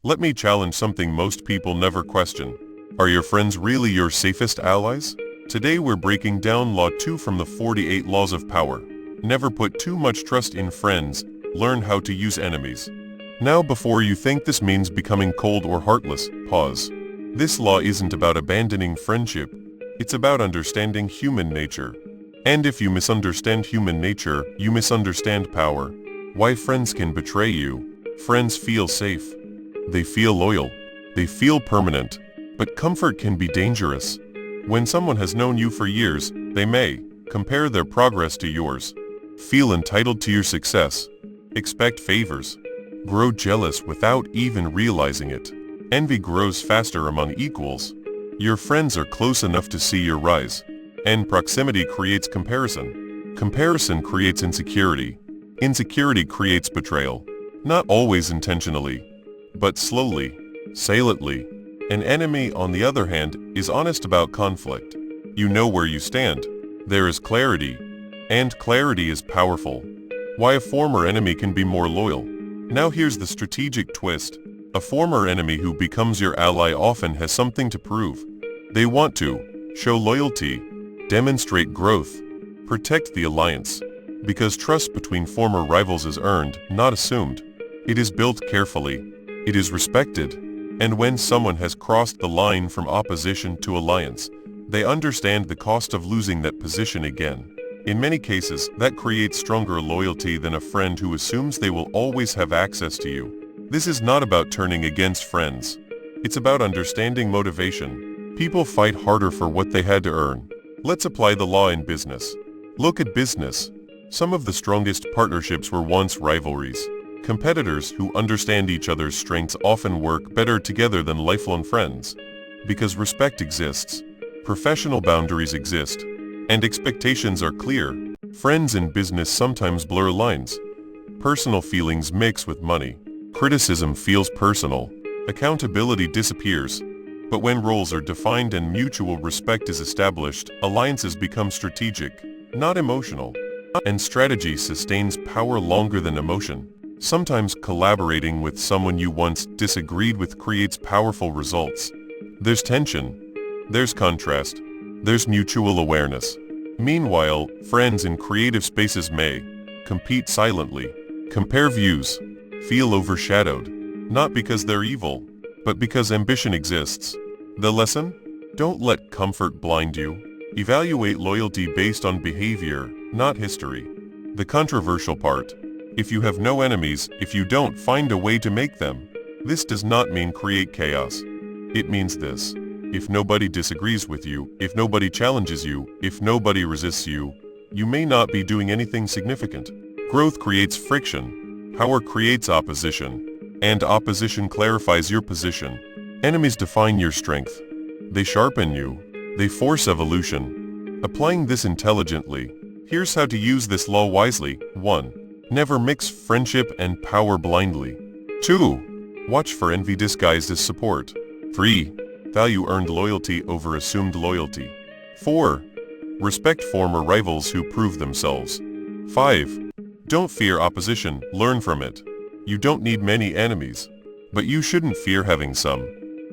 Let me challenge something most people never question. Are your friends really your safest allies? Today we're breaking down Law 2 from the 48 Laws of Power. Never put too much trust in friends, learn how to use enemies. Now before you think this means becoming cold or heartless, pause. This law isn't about abandoning friendship, it's about understanding human nature. And if you misunderstand human nature, you misunderstand power. Why friends can betray you. Friends feel safe. They feel loyal. They feel permanent. But comfort can be dangerous. When someone has known you for years, they may compare their progress to yours, feel entitled to your success, expect favors, grow jealous without even realizing it. Envy grows faster among equals. Your friends are close enough to see your rise. And proximity creates comparison. Comparison creates insecurity. Insecurity creates betrayal. Not always intentionally, but slowly, silently. An enemy, on the other hand, is honest about conflict. You know where you stand. There is clarity. And clarity is powerful. Why a former enemy can be more loyal. Now here's the strategic twist. A former enemy who becomes your ally often has something to prove. They want to show loyalty, demonstrate growth, protect the alliance. Because trust between former rivals is earned, not assumed. It is built carefully. It is respected. And when someone has crossed the line from opposition to alliance, they understand the cost of losing that position again. In many cases, that creates stronger loyalty than a friend who assumes they will always have access to you. This is not about turning against friends. It's about understanding motivation. People fight harder for what they had to earn. Let's apply the law in business. Look at business. Some of the strongest partnerships were once rivalries. Competitors who understand each other's strengths often work better together than lifelong friends. Because respect exists, professional boundaries exist, and expectations are clear. Friends in business sometimes blur lines. Personal feelings mix with money. Criticism feels personal. Accountability disappears. But when roles are defined and mutual respect is established, alliances become strategic, not emotional. And strategy sustains power longer than emotion. Sometimes collaborating with someone you once disagreed with creates powerful results. There's tension. There's contrast. There's mutual awareness. Meanwhile, friends in creative spaces may compete silently, compare views, feel overshadowed, not because they're evil, but because ambition exists. The lesson? Don't let comfort blind you. Evaluate loyalty based on behavior, not history. The controversial part. If you have no enemies, if you don't find a way to make them, this does not mean create chaos. It means this. If nobody disagrees with you, if nobody challenges you, if nobody resists you, you may not be doing anything significant. Growth creates friction. Power creates opposition. And opposition clarifies your position. Enemies define your strength. They sharpen you. They force evolution. Applying this intelligently. Here's how to use this law wisely. 1. Never mix friendship and power blindly. 2. Watch for envy disguised as support. 3. Value earned loyalty over assumed loyalty. 4. Respect former rivals who prove themselves. 5. Don't fear opposition, learn from it. You don't need many enemies. But you shouldn't fear having some.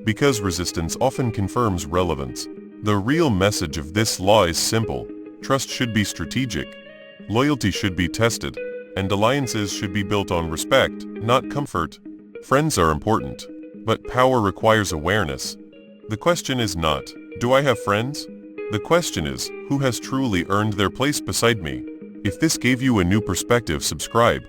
Because resistance often confirms relevance. The real message of this law is simple. Trust should be strategic. Loyalty should be tested. And alliances should be built on respect, not comfort. Friends are important. But power requires awareness. The question is not, do I have friends? The question is, who has truly earned their place beside me? If this gave you a new perspective, subscribe.